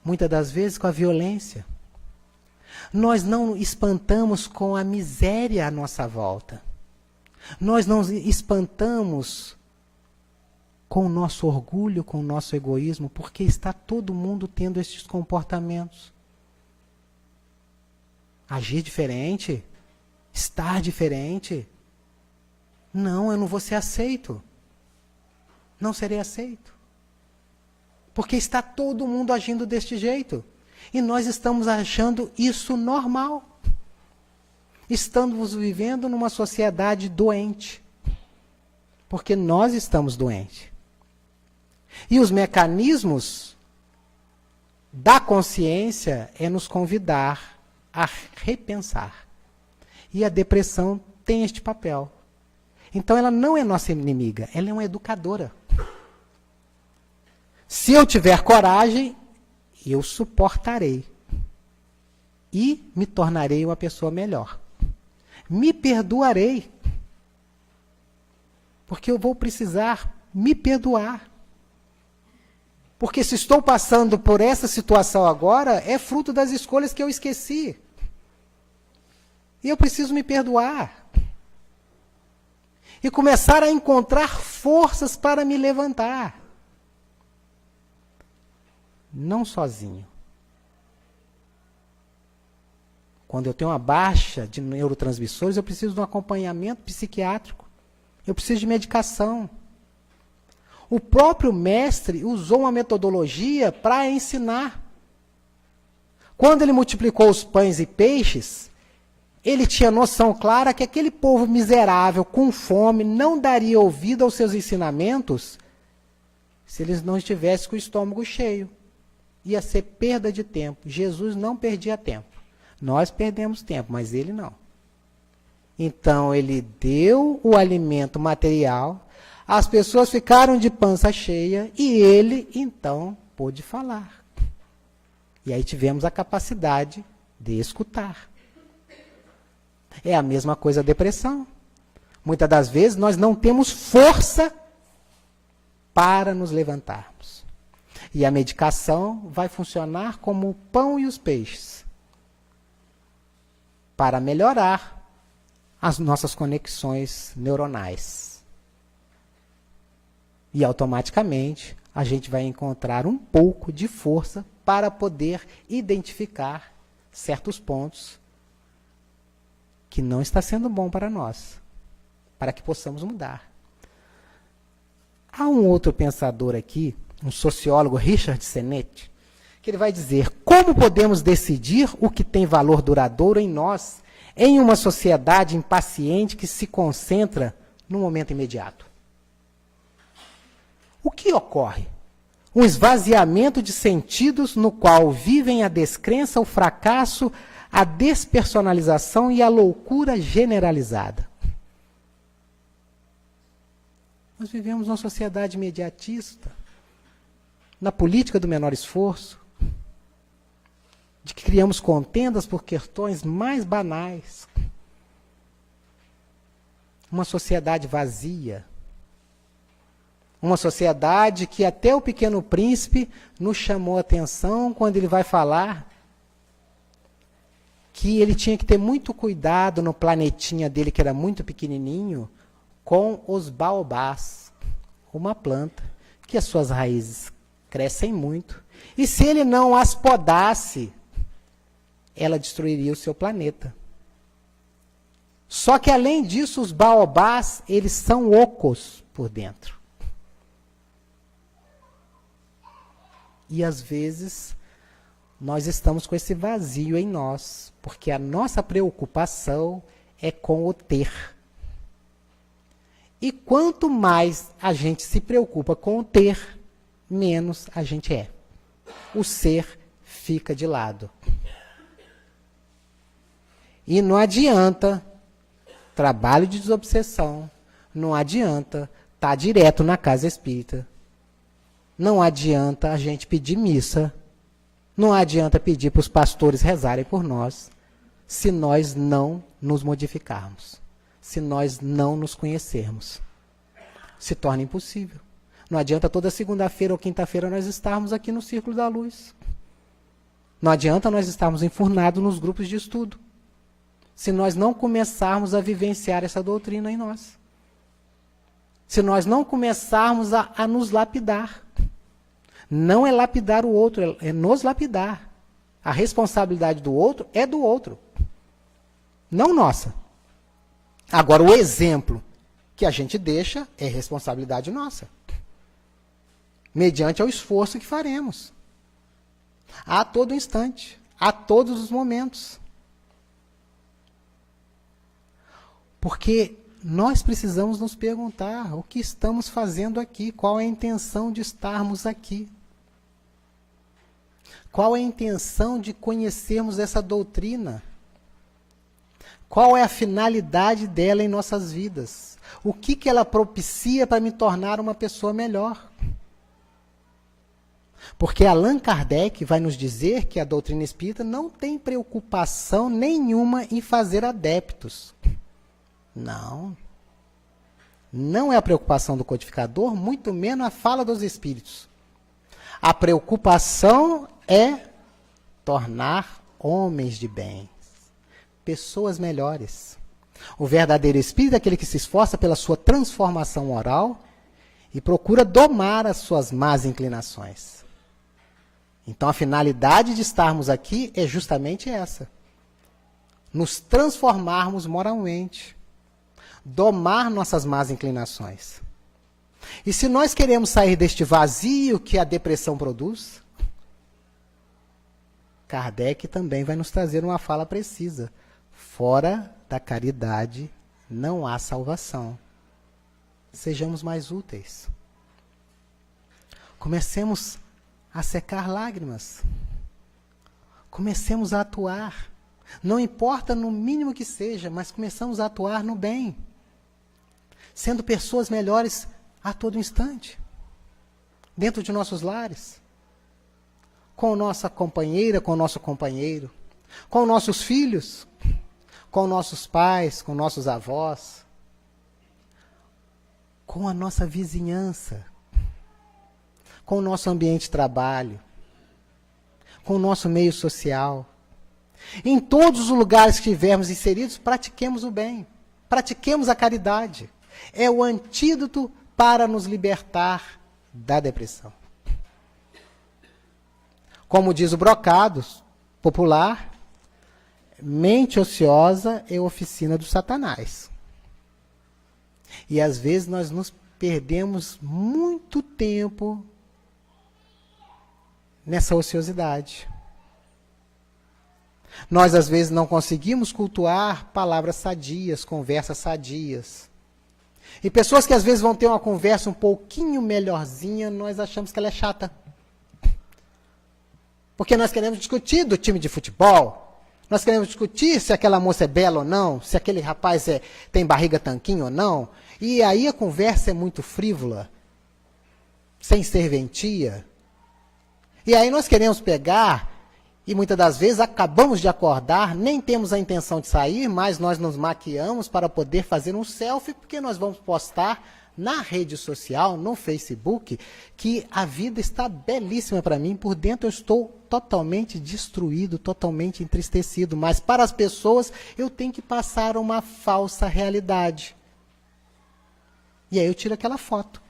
muitas das vezes, com a violência. Nós não espantamos com a miséria à nossa volta. Nós não espantamos com o nosso orgulho, com o nosso egoísmo, porque está todo mundo tendo estes comportamentos. Agir diferente, estar diferente. Não, eu não vou ser aceito. Não serei aceito. Porque está todo mundo agindo deste jeito. E nós estamos achando isso normal. Estamos vivendo numa sociedade doente. Porque nós estamos doentes. E os mecanismos da consciência é nos convidar a repensar. E a depressão tem este papel. Então ela não é nossa inimiga, ela é uma educadora. Se eu tiver coragem, eu suportarei. E me tornarei uma pessoa melhor. Me perdoarei. Porque eu vou precisar me perdoar. Porque se estou passando por essa situação agora, é fruto das escolhas que eu esqueci. E eu preciso me perdoar. E começar a encontrar forças para me levantar. Não sozinho. Quando eu tenho uma baixa de neurotransmissores, eu preciso de um acompanhamento psiquiátrico. Eu preciso de medicação. O próprio mestre usou uma metodologia para ensinar. Quando ele multiplicou os pães e peixes, ele tinha noção clara que aquele povo miserável, com fome, não daria ouvido aos seus ensinamentos se eles não estivessem com o estômago cheio. Ia ser perda de tempo. Jesus não perdia tempo. Nós perdemos tempo, mas ele não. Então, ele deu o alimento material, as pessoas ficaram de pança cheia e ele, então, pôde falar. E aí tivemos a capacidade de escutar. É a mesma coisa a depressão. Muitas das vezes nós não temos força para nos levantarmos. E a medicação vai funcionar como o pão e os peixes para melhorar as nossas conexões neuronais. E automaticamente a gente vai encontrar um pouco de força para poder identificar certos pontos que não está sendo bom para nós, para que possamos mudar. Há um outro pensador aqui, um sociólogo, Richard Sennett, que ele vai dizer: como podemos decidir o que tem valor duradouro em nós, em uma sociedade impaciente que se concentra no momento imediato? O que ocorre? Um esvaziamento de sentidos no qual vivem a descrença, o fracasso, a despersonalização e a loucura generalizada. Nós vivemos numa sociedade imediatista, na política do menor esforço, de que criamos contendas por questões mais banais. Uma sociedade vazia. Uma sociedade que até o Pequeno Príncipe nos chamou a atenção quando ele vai falar que ele tinha que ter muito cuidado no planetinha dele, que era muito pequenininho, com os baobás, uma planta que as suas raízes crescem muito. E se ele não as podasse, ela destruiria o seu planeta. Só que, além disso, os baobás, eles são ocos por dentro. E, às vezes, nós estamos com esse vazio em nós, porque a nossa preocupação é com o ter. E quanto mais a gente se preocupa com o ter, menos a gente é. O ser fica de lado. E não adianta trabalho de desobsessão, não adianta estar direto na casa espírita, não adianta a gente pedir missa, não adianta pedir para os pastores rezarem por nós, se nós não nos modificarmos, se nós não nos conhecermos. Se torna impossível. Não adianta toda segunda-feira ou quinta-feira nós estarmos aqui no Círculo da Luz. Não adianta nós estarmos enfurnados nos grupos de estudo, se nós não começarmos a vivenciar essa doutrina em nós. Se nós não começarmos a nos lapidar. Não é lapidar o outro, é nos lapidar. A responsabilidade do outro é do outro, não nossa. Agora, o exemplo que a gente deixa é responsabilidade nossa, mediante o esforço que faremos, a todo instante, a todos os momentos. Porque nós precisamos nos perguntar o que estamos fazendo aqui, qual é a intenção de estarmos aqui. Qual é a intenção de conhecermos essa doutrina? Qual é a finalidade dela em nossas vidas? O que ela propicia para me tornar uma pessoa melhor? Porque Allan Kardec vai nos dizer que a doutrina espírita não tem preocupação nenhuma em fazer adeptos. Não. Não é a preocupação do codificador, muito menos a fala dos espíritos. A preocupação é tornar homens de bem, pessoas melhores. O verdadeiro espírito é aquele que se esforça pela sua transformação moral e procura domar as suas más inclinações. Então, a finalidade de estarmos aqui é justamente essa. Nos transformarmos moralmente. Domar nossas más inclinações. E se nós queremos sair deste vazio que a depressão produz, Kardec também vai nos trazer uma fala precisa. Fora da caridade não há salvação. Sejamos mais úteis. Comecemos a secar lágrimas. Comecemos a atuar. Não importa no mínimo que seja, mas começamos a atuar no bem. Sendo pessoas melhores a todo instante. Dentro de nossos lares. Com nossa companheira, com nosso companheiro. Com nossos filhos. Com nossos pais, com nossos avós. Com a nossa vizinhança. Com o nosso ambiente de trabalho, com o nosso meio social. Em todos os lugares que estivermos inseridos, pratiquemos o bem, pratiquemos a caridade. É o antídoto para nos libertar da depressão. Como diz o brocado popular, mente ociosa é oficina do Satanás. E às vezes nós nos perdemos muito tempo nessa ociosidade. Nós, às vezes, não conseguimos cultuar palavras sadias, conversas sadias. E pessoas que, às vezes, vão ter uma conversa um pouquinho melhorzinha, nós achamos que ela é chata. Porque nós queremos discutir do time de futebol. Nós queremos discutir se aquela moça é bela ou não, se aquele rapaz tem barriga tanquinho ou não. E aí a conversa é muito frívola, sem serventia. E aí nós queremos pegar, e muitas das vezes acabamos de acordar, nem temos a intenção de sair, mas nós nos maquiamos para poder fazer um selfie, porque nós vamos postar na rede social, no Facebook, que a vida está belíssima para mim, por dentro eu estou totalmente destruído, totalmente entristecido, mas para as pessoas eu tenho que passar uma falsa realidade. E aí eu tiro aquela foto.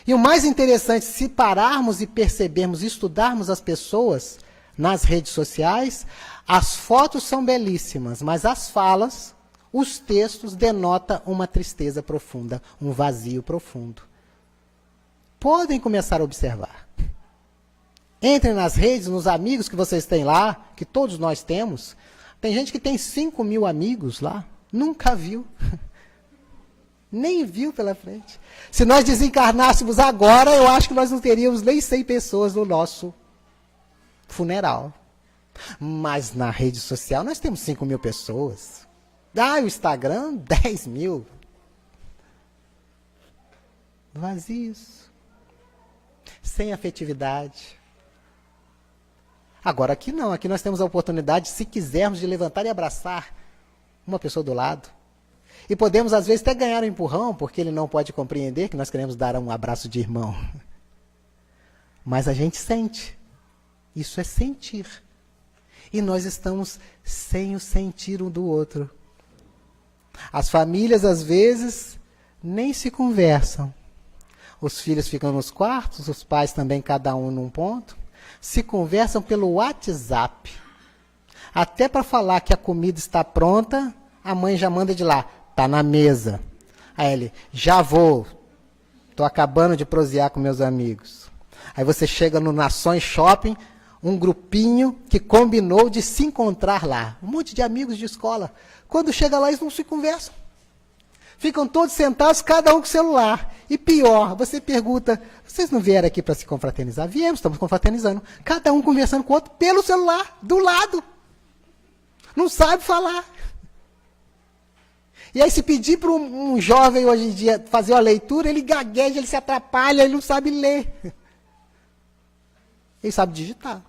E o mais interessante, se pararmos e percebermos, estudarmos as pessoas nas redes sociais, as fotos são belíssimas, mas as falas, os textos denotam uma tristeza profunda, um vazio profundo. Podem começar a observar. Entrem nas redes, nos amigos que vocês têm lá, que todos nós temos. Tem gente que tem 5.000 amigos lá, nunca viu. Nem viu pela frente. Se nós desencarnássemos agora, eu acho que nós não teríamos nem 100 pessoas no nosso funeral. Mas na rede social nós temos 5.000 pessoas. O Instagram, 10.000. Vazios. Sem afetividade. Agora aqui não, aqui nós temos a oportunidade, se quisermos, de levantar e abraçar uma pessoa do lado. E podemos, às vezes, até ganhar um empurrão, porque ele não pode compreender que nós queremos dar um abraço de irmão. Mas a gente sente. Isso é sentir. E nós estamos sem o sentir um do outro. As famílias, às vezes, nem se conversam. Os filhos ficam nos quartos, os pais também, cada um num ponto. Se conversam pelo WhatsApp. Até para falar que a comida está pronta, a mãe já manda de lá. Está na mesa. Aí ele, já vou. Estou acabando de prosear com meus amigos. Aí você chega no Nações Shopping, um grupinho que combinou de se encontrar lá. Um monte de amigos de escola. Quando chega lá, eles não se conversam. Ficam todos sentados, cada um com o celular. E pior, você pergunta, vocês não vieram aqui para se confraternizar? Viemos, estamos confraternizando. Cada um conversando com o outro pelo celular, do lado. Não sabe falar. E aí, se pedir para um jovem hoje em dia fazer uma leitura, ele gagueja, ele se atrapalha, ele não sabe ler. Ele sabe digitar.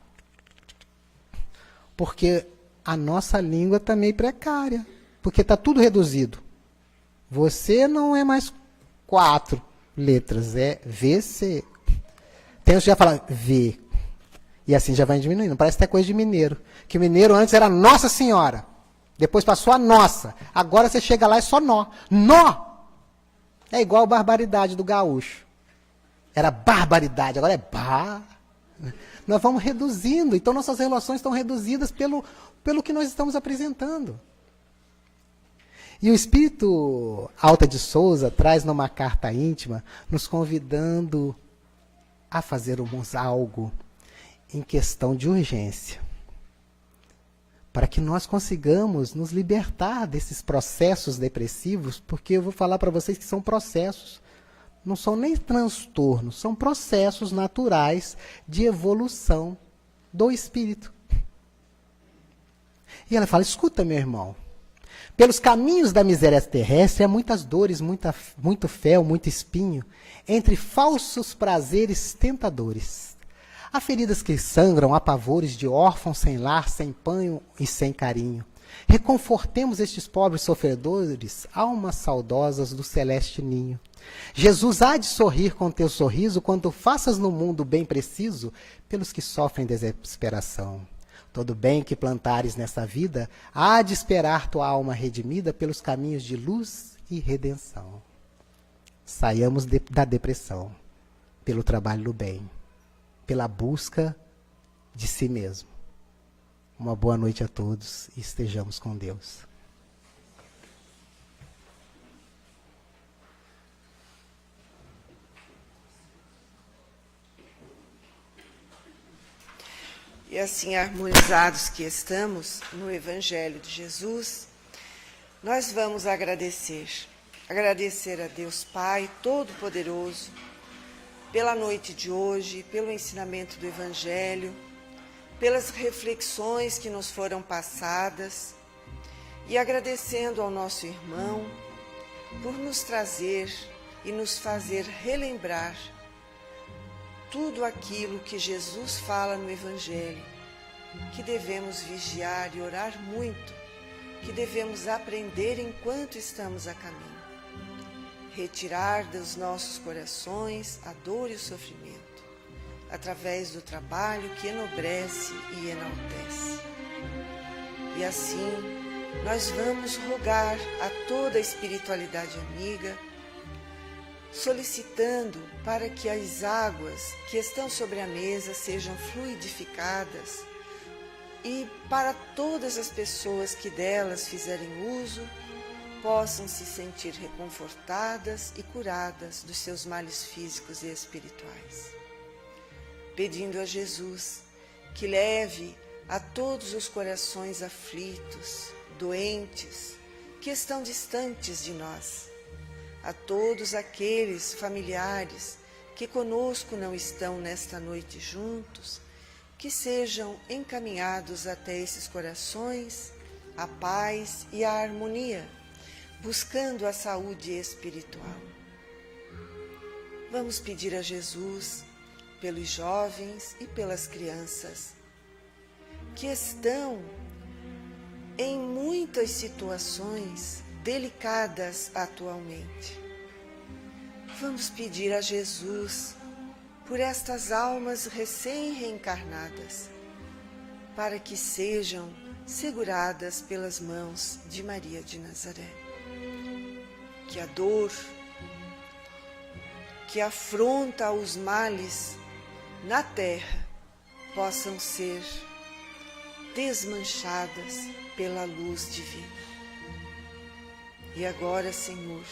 Porque a nossa língua está meio precária. Porque está tudo reduzido. Você não é mais 4 letras, é VC. Tem uns que já falam V. E assim já vai diminuindo. Parece até coisa de mineiro. Que mineiro antes era Nossa Senhora. Depois passou a Nossa. Agora você chega lá e é só nó. Nó! É igual a barbaridade do gaúcho. Era barbaridade, agora é bar. Nós vamos reduzindo. Então nossas relações estão reduzidas pelo que nós estamos apresentando. E o Espírito Alta de Souza traz numa carta íntima, nos convidando a fazermos algo em questão de urgência. Para que nós consigamos nos libertar desses processos depressivos, porque eu vou falar para vocês que são processos, não são nem transtornos, são processos naturais de evolução do espírito. E ela fala, escuta, meu irmão, pelos caminhos da miséria terrestre há muitas dores, muito fel, muito espinho, entre falsos prazeres tentadores. Há feridas que sangram, há pavores de órfãos sem lar, sem pão e sem carinho. Reconfortemos estes pobres sofredores, almas saudosas do celeste ninho. Jesus há de sorrir com teu sorriso quando faças no mundo o bem preciso pelos que sofrem desesperação. Todo bem que plantares nesta vida há de esperar tua alma redimida pelos caminhos de luz e redenção. Saiamos da depressão pelo trabalho do bem, pela busca de si mesmo. Uma boa noite a todos e estejamos com Deus. E assim, harmonizados que estamos no Evangelho de Jesus, nós vamos agradecer a Deus Pai Todo-Poderoso, pela noite de hoje, pelo ensinamento do Evangelho, pelas reflexões que nos foram passadas, e agradecendo ao nosso irmão por nos trazer e nos fazer relembrar tudo aquilo que Jesus fala no Evangelho, que devemos vigiar e orar muito, que devemos aprender enquanto estamos a caminho. Retirar dos nossos corações a dor e o sofrimento, através do trabalho que enobrece e enaltece. E assim, nós vamos rogar a toda a espiritualidade amiga, solicitando para que as águas que estão sobre a mesa sejam fluidificadas e para todas as pessoas que delas fizerem uso, possam se sentir reconfortadas e curadas dos seus males físicos e espirituais. Pedindo a Jesus que leve a todos os corações aflitos, doentes, que estão distantes de nós, a todos aqueles familiares que conosco não estão nesta noite juntos, que sejam encaminhados até esses corações a paz e a harmonia, buscando a saúde espiritual. Vamos pedir a Jesus pelos jovens e pelas crianças que estão em muitas situações delicadas atualmente. Vamos pedir a Jesus por estas almas recém-reencarnadas, para que sejam seguradas pelas mãos de Maria de Nazaré. Que a dor que afronta os males na terra possam ser desmanchadas pela luz divina. E agora, Senhor,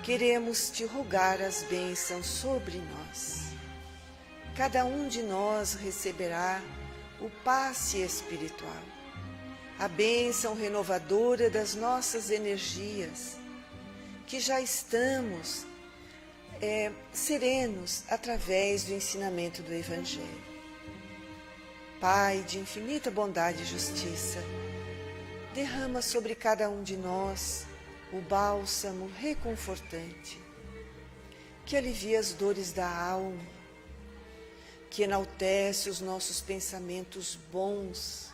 queremos te rogar as bênçãos sobre nós. Cada um de nós receberá o passe espiritual, a bênção renovadora das nossas energias, que já estamos serenos através do ensinamento do Evangelho. Pai de infinita bondade e justiça, derrama sobre cada um de nós o bálsamo reconfortante, que alivia as dores da alma, que enaltece os nossos pensamentos bons,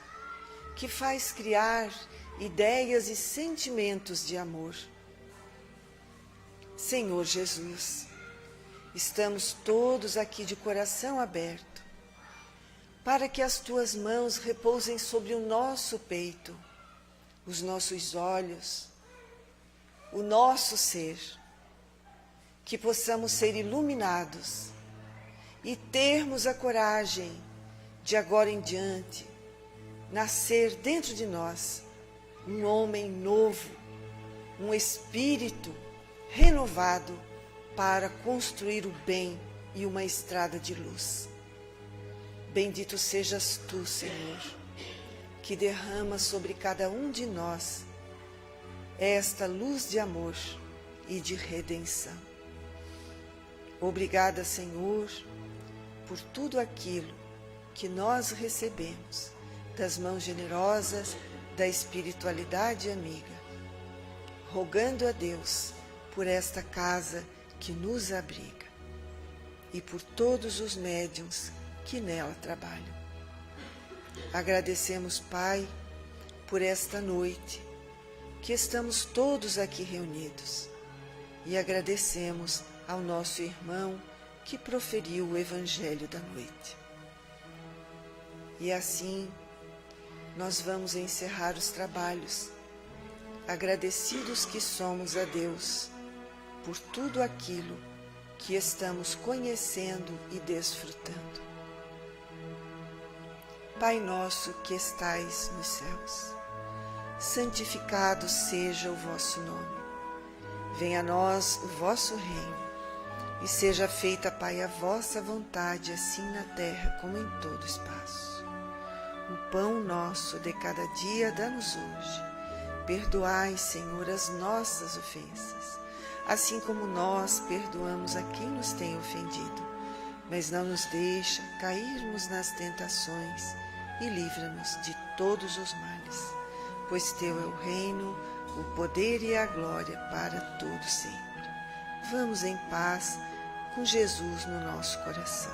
que faz criar ideias e sentimentos de amor. Senhor Jesus, estamos todos aqui de coração aberto, para que as tuas mãos repousem sobre o nosso peito, os nossos olhos, o nosso ser, que possamos ser iluminados e termos a coragem de agora em diante nascer dentro de nós um homem novo, um espírito renovado para construir o bem e uma estrada de luz. Bendito sejas tu, Senhor, que derrama sobre cada um de nós esta luz de amor e de redenção. Obrigada, Senhor, por tudo aquilo que nós recebemos das mãos generosas da espiritualidade amiga, rogando a Deus por esta casa que nos abriga e por todos os médiuns que nela trabalham. Agradecemos, Pai, por esta noite que estamos todos aqui reunidos e agradecemos ao nosso irmão que proferiu o Evangelho da noite. E assim, nós vamos encerrar os trabalhos, agradecidos que somos a Deus por tudo aquilo que estamos conhecendo e desfrutando. Pai nosso que estais nos céus, santificado seja o vosso nome. Venha a nós o vosso reino, e seja feita, Pai, a vossa vontade, assim na terra como em todo o espaço. O pão nosso de cada dia dá-nos hoje. Perdoai, Senhor, as nossas ofensas, assim como nós perdoamos a quem nos tem ofendido. Mas não nos deixa cairmos nas tentações e livra-nos de todos os males, pois teu é o reino, o poder e a glória para todo sempre. Vamos em paz com Jesus no nosso coração.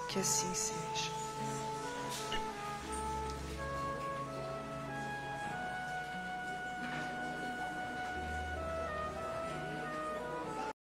Que assim seja.